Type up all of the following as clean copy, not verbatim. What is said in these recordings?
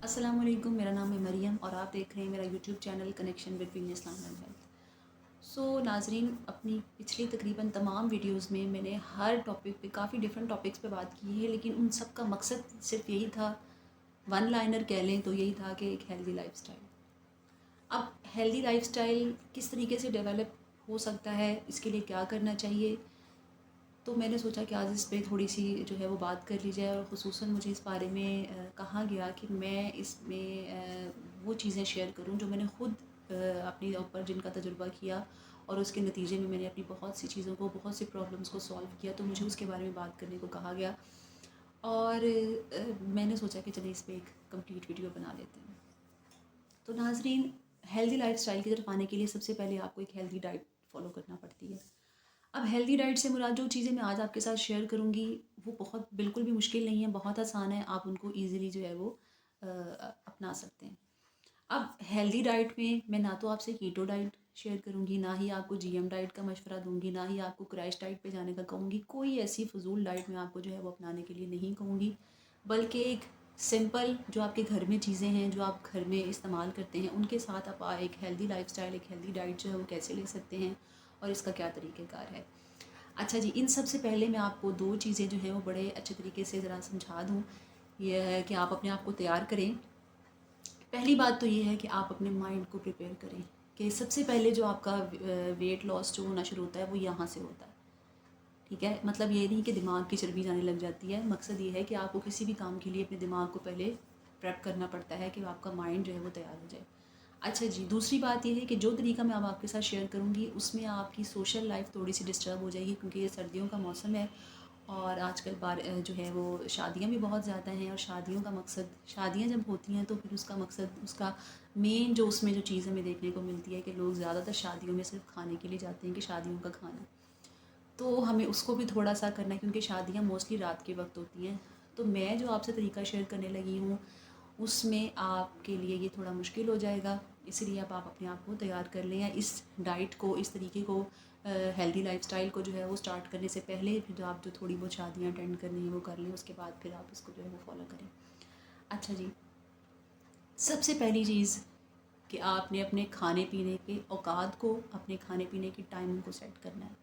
अस्सलाम वालेकुम। मेरा नाम है मरियम और आप देख रहे हैं मेरा YouTube channel connection between Islam and health. नाजरीन, अपनी पिछली तकरीबन तमाम वीडियोस में मैंने हर टॉपिक पे काफ़ी डिफरेंट टॉपिक्स पे बात की है, लेकिन उन सब का मकसद सिर्फ यही था, वन लाइनर कह लें तो यही था कि एक हेल्दी लाइफस्टाइल। अब हेल्दी लाइफस्टाइल किस तरीके से डेवलप हो सकता है, इसके लिए क्या करना चाहिए, तो मैंने सोचा कि आज इस पे थोड़ी सी जो है वो बात कर ली जाए। और ख़ुसूसन मुझे इस बारे में कहा गया कि मैं इसमें वो चीज़ें शेयर करूं जो मैंने ख़ुद अपने ऊपर जिनका तजुर्बा किया और उसके नतीजे में मैंने अपनी बहुत सी चीज़ों को, बहुत सी प्रॉब्लम्स को सॉल्व किया, तो मुझे उसके बारे में बात करने को कहा गया। और मैंने सोचा कि चलिए इस पर एक कंप्लीट वीडियो बना लेते हैं। तो नाजरीन, हेल्दी लाइफस्टाइल की तरफ आने के लिए सबसे पहले आपको एक हेल्दी डाइट फॉलो करना पड़ती है। अब हेल्दी डाइट से मुराद जो चीज़ें मैं आज आपके साथ शेयर करूँगी वो बहुत बिल्कुल भी मुश्किल नहीं है, बहुत आसान है, आप उनको ईज़िली जो है वो अपना सकते हैं। अब हेल्दी डाइट में मैं ना तो आपसे कीटो डाइट शेयर करूँगी, ना ही आपको जीएम डाइट का मशवरा दूँगी, ना ही आपको क्रैश डाइट पे जाने का कहूँगी। कोई ऐसी फ़जूल डाइट मैं आपको जो है वो अपनाने के लिए नहीं कहूँगी, बल्कि एक सिंपल जो आपके घर में चीज़ें हैं, जो आप घर में इस्तेमाल करते हैं, उनके साथ आप एक हेल्दी लाइफस्टाइल, एक हेल्दी डाइट जो है वो कैसे ले सकते हैं और इसका क्या तरीक़ेकार है। अच्छा जी, इन सब से पहले मैं आपको 2 चीज़ें जो हैं वो बड़े अच्छे तरीके से ज़रा समझा दूँ। ये है कि आप अपने आप को तैयार करें। पहली बात तो ये है कि आप अपने माइंड को प्रिपेयर करें कि सबसे पहले जो आपका वेट लॉस जो होना शुरू होता है वो यहाँ से होता है। ठीक है? मतलब ये नहीं कि दिमाग की चर्बी जाने लग जाती है। मकसद ये है कि आपको किसी भी काम के लिए अपने दिमाग को पहले प्रेप करना पड़ता है कि आपका माइंड जो है वो तैयार हो जाए। अच्छा जी, दूसरी बात ये है कि जो तरीका मैं अब आपके साथ शेयर करूँगी उसमें आपकी सोशल लाइफ थोड़ी सी डिस्टर्ब हो जाएगी, क्योंकि ये सर्दियों का मौसम है और आजकल जो है वो शादियाँ भी बहुत ज़्यादा हैं। और शादियों का मकसद, शादियाँ जब होती हैं तो फिर उसका मकसद, उसका मेन जो उसमें जो चीज़ हमें देखने को मिलती है कि लोग ज़्यादातर शादियों में सिर्फ खाने के लिए जाते हैं कि शादियों का खाना, तो हमें उसको भी थोड़ा सा करना है, क्योंकि शादियाँ मोस्टली रात के वक्त होती हैं। तो मैं जो आपसे तरीका शेयर करने लगी हूँ उसमें आपके लिए ये थोड़ा मुश्किल हो जाएगा, इसलिए आप अपने आप को तैयार कर लें, या इस डाइट को, इस तरीके को, हेल्दी लाइफस्टाइल को जो है वो स्टार्ट करने से पहले फिर आप जो थोड़ी बहुत शादियाँ अटेंड करनी है वो कर लें, उसके बाद फिर आप इसको जो है वो फॉलो करें। अच्छा जी, सबसे पहली चीज़ कि आपने अपने खाने पीने के औकात को, अपने खाने पीने की टाइमिंग को सेट करना है।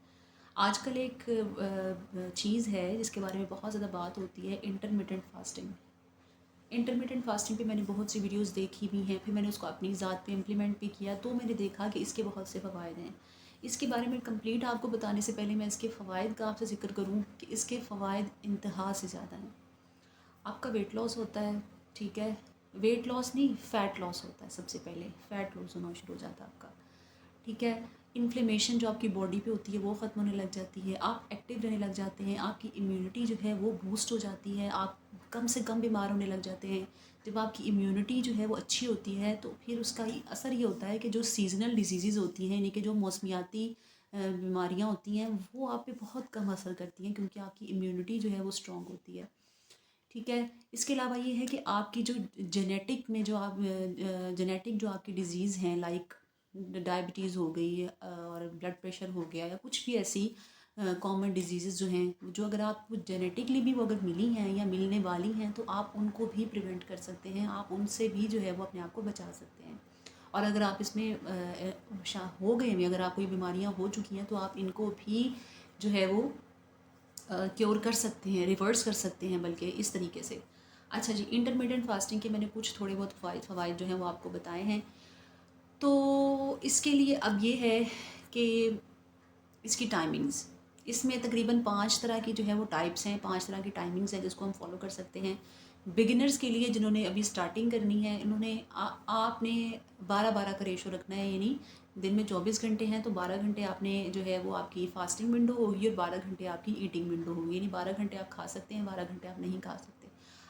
आजकल एक चीज़ है जिसके बारे में बहुत ज़्यादा बात होती है, इंटरमिटेंट फास्टिंग। इंटरमिटेंट फास्टिंग पे मैंने बहुत सी वीडियोस देखी भी हैं, फिर मैंने उसको अपनी ज़ात पे इम्प्लीमेंट भी किया, तो मैंने देखा कि इसके बहुत से फ़वाइद हैं। इसके बारे में कंप्लीट आपको बताने से पहले मैं इसके फ़वाइद का आपसे ज़िक्र करूँ कि इसके फ़वाइद इंतहा से ज़्यादा हैं। आपका वेट लॉस होता है, ठीक है? वेट लॉस नहीं, फ़ैट लॉस होता है। सबसे पहले फ़ैट लॉस होना शुरू हो जाता है आपका, ठीक है? इन्फ्लेमेशन जो आपकी बॉडी पे होती है वो ख़त्म होने लग जाती है, आप एक्टिव रहने लग जाते हैं, आपकी इम्यूनिटी जो है वो बूस्ट हो जाती है, आप कम से कम बीमार होने लग जाते हैं। जब आपकी इम्यूनिटी जो है वो अच्छी होती है तो फिर उसका असर ये होता है कि जो सीज़नल डिजीज़ होती हैं, यानी कि जो मौसमियाती बीमारियाँ होती हैं, वो आप पे बहुत कम असर करती हैं, क्योंकि आपकी इम्यूनिटी जो है वो स्ट्रॉन्ग होती है, ठीक है? इसके अलावा ये है कि आपकी जो जेनेटिक में जो आप जेनेटिक जो आपकी डिज़ीज़ हैं, लाइक डायबिटीज़ हो गई और ब्लड प्रेशर हो गया, या कुछ भी ऐसी कॉमन डिजीज़ जो हैं, जो अगर आपको जेनेटिकली भी वो अगर मिली हैं या मिलने वाली हैं, तो आप उनको भी प्रिवेंट कर सकते हैं, आप उनसे भी जो है वो अपने आप को बचा सकते हैं। और अगर आप इसमें हो गए हैं, अगर आपको ये बीमारियाँ हो चुकी हैं, तो आप इनको भी जो है वो क्योर कर सकते हैं, रिवर्स कर सकते हैं, बल्कि इस तरीके से। अच्छा जी, इंटरमिटेंट फास्टिंग के मैंने कुछ थोड़े बहुत फ़वाइद जो हैं वो आपको बताए हैं। तो इसके लिए अब ये है कि इसकी टाइमिंग्स, इसमें तकरीबन 5 तरह की जो है वो टाइप्स हैं, 5 तरह की टाइमिंग्स हैं जिसको हम फॉलो कर सकते हैं। बिगिनर्स के लिए जिन्होंने अभी स्टार्टिंग करनी है, इन्होंने आपने 12-12 का रेशो रखना है, यानी दिन में 24 घंटे हैं तो 12 घंटे आपने जो है वो आपकी फास्टिंग विंडो होगी और 12 घंटे आपकी ईटिंग विंडो होगी, यानी 12 घंटे आप खा सकते हैं, 12 घंटे आप नहीं खा सकते।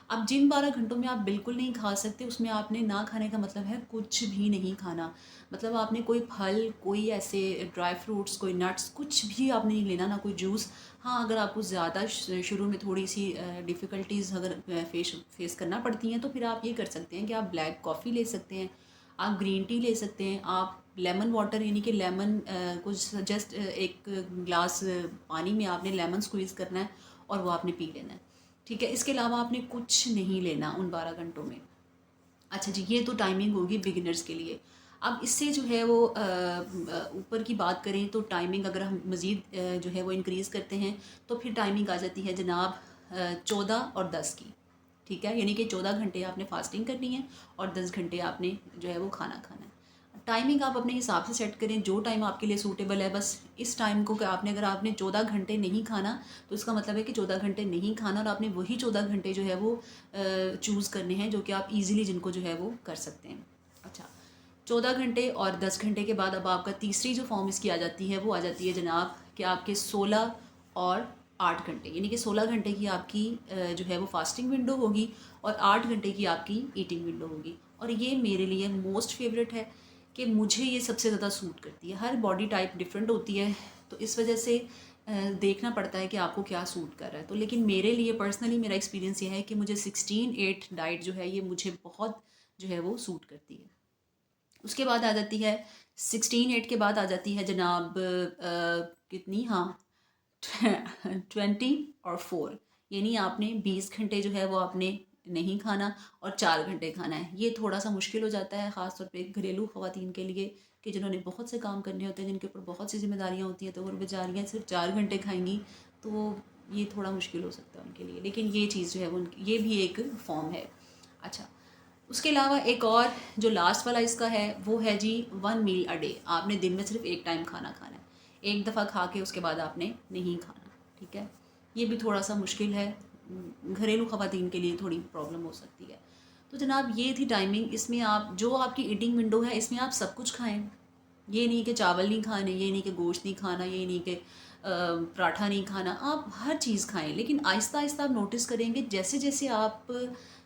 अब जिन 12 घंटों में आप बिल्कुल नहीं खा सकते, उसमें आपने ना खाने का मतलब है कुछ भी नहीं खाना। मतलब आपने कोई फल, कोई ऐसे ड्राई फ्रूट्स, कोई नट्स, कुछ भी आपने नहीं लेना, ना कोई जूस। हाँ, अगर आपको ज़्यादा शुरू में थोड़ी सी डिफ़िकल्टीज़ अगर फेस करना पड़ती हैं, तो फिर आप ये कर सकते हैं कि आप ब्लैक कॉफ़ी ले सकते हैं, आप ग्रीन टी ले सकते हैं, आप लेमन वाटर, यानी कि लेमन को जस्ट एक ग्लास पानी में आपने लेमन स्क्वीज़ करना है और वो आपने पी लेना है, ठीक है? इसके अलावा आपने कुछ नहीं लेना उन 12 घंटों में। अच्छा जी, ये तो टाइमिंग होगी बिगिनर्स के लिए। अब इससे जो है वो ऊपर की बात करें तो टाइमिंग अगर हम मज़ीद जो है वो इंक्रीज़ करते हैं तो फिर टाइमिंग आ जाती है जनाब 14 और 10 की। ठीक है, यानी कि 14 घंटे आपने फास्टिंग करनी है और 10 घंटे आपने जो है वो खाना खाना है। टाइमिंग आप अपने हिसाब से सेट करें, जो टाइम आपके लिए सूटेबल है। बस इस टाइम को कि आपने अगर आपने 14 घंटे नहीं खाना तो इसका मतलब है कि 14 घंटे नहीं खाना और आपने वही 14 घंटे जो है वो चूज़ करने हैं जो कि आप इजीली जिनको जो है वो कर सकते हैं। अच्छा, 14 घंटे और 10 घंटे के बाद अब आपका तीसरी जो फॉर्म इसकी आ जाती है वो आ जाती है जनाब कि आपके 16 और 8 घंटे, यानी कि 16 घंटे की आपकी जो है वो फास्टिंग विंडो होगी और 8 घंटे की आपकी ईटिंग विंडो होगी। और ये मेरे लिए मोस्ट फेवरेट है कि मुझे ये सबसे ज़्यादा सूट करती है। हर बॉडी टाइप डिफरेंट होती है तो इस वजह से देखना पड़ता है कि आपको क्या सूट कर रहा है। तो लेकिन मेरे लिए पर्सनली मेरा एक्सपीरियंस ये है कि मुझे 16/8 डाइट जो है ये मुझे बहुत जो है वो सूट करती है। उसके बाद आ जाती है 16/8 के बाद आ जाती है जनाब कितनी, हाँ, 20 और 4, यानी आपने 20 घंटे जो है वो आपने नहीं खाना और 4 घंटे खाना है। ये थोड़ा सा मुश्किल हो जाता है ख़ास तौर पे घरेलू ख़वातीन के लिए कि जिन्होंने बहुत से काम करने होते हैं, जिनके ऊपर बहुत सी जिम्मेदारियाँ होती हैं, तो वो बेचारियाँ सिर्फ 4 घंटे खाएंगी तो ये थोड़ा मुश्किल हो सकता है उनके लिए। लेकिन ये चीज़ जो है वो उनकी ये भी एक फॉर्म है। अच्छा, उसके अलावा एक और जो लास्ट वाला इसका है वो है जी 1 मील अ डे। आपने दिन में सिर्फ एक टाइम खाना खाना है, एक दफ़ा खा के उसके बाद आपने नहीं खाना। ठीक है, ये भी थोड़ा सा मुश्किल है, घरेलू ख़वातीन के लिए थोड़ी प्रॉब्लम हो सकती है। तो जनाब ये थी टाइमिंग। इसमें आप जो आपकी ईटिंग विंडो है इसमें आप सब कुछ खाएं। ये नहीं कि चावल नहीं खाने, ये नहीं कि गोश्त नहीं खाना, ये नहीं कि पराठा नहीं खाना, आप हर चीज़ खाएं। लेकिन आहिस्ता आहिस्ता आप नोटिस करेंगे जैसे जैसे आप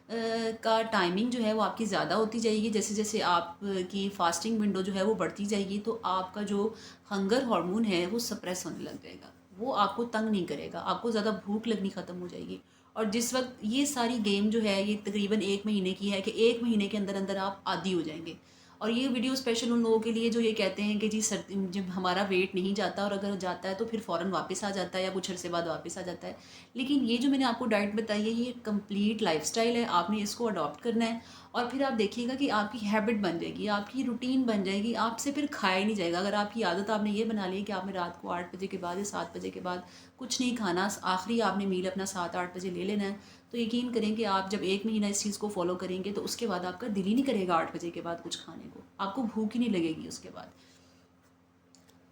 का टाइमिंग जो है वो आपकी ज़्यादा होती जाएगी, जैसे जैसे आप की फास्टिंग विंडो जो है वो बढ़ती जाएगी तो आपका जो हंगर हार्मोन है वो सप्रेस होने लग जाएगा। वो आपको तंग नहीं करेगा, आपको ज़्यादा भूख लगनी ख़त्म हो जाएगी। और जिस वक्त ये सारी गेम जो है ये तकरीबन 1 महीने की है कि 1 महीने के अंदर अंदर आप आदी हो जाएंगे। और ये वीडियो स्पेशल उन लोगों के लिए जो ये कहते हैं कि जी सर्दी जब हमारा वेट नहीं जाता और अगर जाता है तो फिर फ़ौरन वापस आ जाता है या कुछ अरसे बाद वापस आ जाता है। लेकिन ये जो मैंने आपको डाइट बताई है ये कंप्लीट लाइफस्टाइल है, आपने इसको अडॉप्ट करना है और फिर आप देखिएगा कि आपकी हैबिट बन जाएगी, आपकी रूटीन बन जाएगी, आपसे फिर खाया ही नहीं जाएगा। अगर आपकी आदत आपने ये बना ली है कि आपने रात को 8 बजे के बाद या 7 बजे के बाद कुछ नहीं खाना, आखिरी आपने मील अपना 7-8 बजे ले लेना है, तो यकीन करें कि आप जब 1 महीना इस चीज़ को फॉलो करेंगे तो उसके बाद आपका दिल ही नहीं करेगा 8 बजे के बाद कुछ खाने को, आपको भूख ही नहीं लगेगी उसके बाद।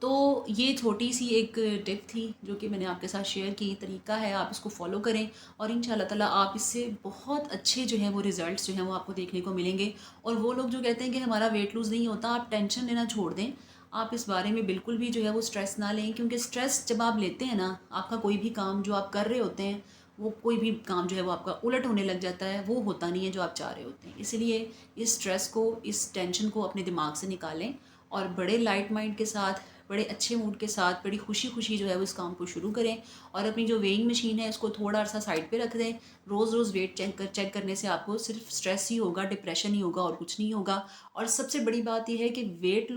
तो ये छोटी सी एक टिप थी जो कि मैंने आपके साथ शेयर की। तरीका है, आप इसको फॉलो करें और इंशाल्लाह ताला आप इससे बहुत अच्छे जो हैं वो रिज़ल्ट्स जो हैं वो आपको देखने को मिलेंगे। और वो लोग जो कहते हैं कि हमारा वेट लूज़ नहीं होता, आप टेंशन लेना छोड़ दें। आप इस बारे में बिल्कुल भी जो है वो स्ट्रेस ना लें, क्योंकि स्ट्रेस जब आप लेते हैं ना, आपका कोई भी काम जो आप कर रहे होते हैं वो कोई भी काम जो है वो आपका उलट होने लग जाता है, वो होता नहीं है जो आप चाह रहे होते हैं। इसलिए इस स्ट्रेस को, इस टेंशन को अपने दिमाग से निकालें और बड़े लाइट माइंड के साथ, बड़े अच्छे मूड के साथ, बड़ी खुशी खुशी जो है वो इस काम को शुरू करें। और अपनी जो वेइंग मशीन है इसको थोड़ा सा साइड पे रख दें। रोज़ रोज़ वेट चेक करने से आपको सिर्फ स्ट्रेस ही होगा, डिप्रेशन ही होगा और कुछ नहीं होगा। और सबसे बड़ी बात यह है कि वेट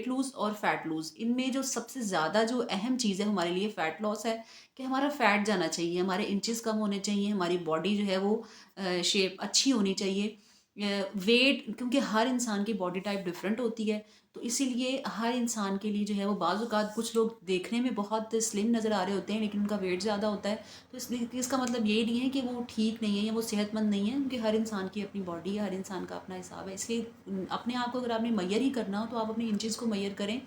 लूज़ और फ़ैट लूज़, इनमें जो सबसे ज़्यादा जो अहम चीज़ है हमारे लिए फ़ैट लॉस है कि हमारा फ़ैट जाना चाहिए, हमारे इंचेस कम होने चाहिए, हमारी बॉडी जो है वो शेप अच्छी होनी चाहिए। वेट, क्योंकि हर इंसान की बॉडी टाइप डिफरेंट होती है, तो इसीलिए हर इंसान के लिए जो है वो बाज़ औक़ात कुछ लोग देखने में बहुत स्लिम नज़र आ रहे होते हैं लेकिन उनका वेट ज़्यादा होता है। तो इसलिए इसका मतलब ये नहीं है कि वो ठीक नहीं है या वो सेहतमंद नहीं है, क्योंकि हर इंसान की अपनी बॉडी है, हर इंसान का अपना हिसाब है। इसलिए अपने आप को अगर आपने मैयर ही करना हो तो आप अपने इंचज़ को मैयर करें,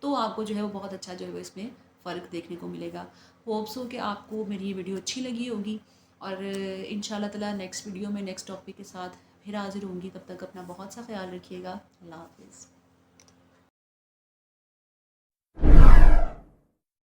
तो आपको जो है वो बहुत अच्छा जो है वो इसमें फ़र्क देखने को मिलेगा। होप्स हो कि आपको मेरी ये वीडियो अच्छी लगी होगी और इंशाल्लाह ताला नेक्स्ट वीडियो में नेक्स्ट टॉपिक के साथ फिर हाज़िर होंगी। तब तक अपना बहुत सा ख्याल रखिएगा। अल्लाह हाफ़िज़।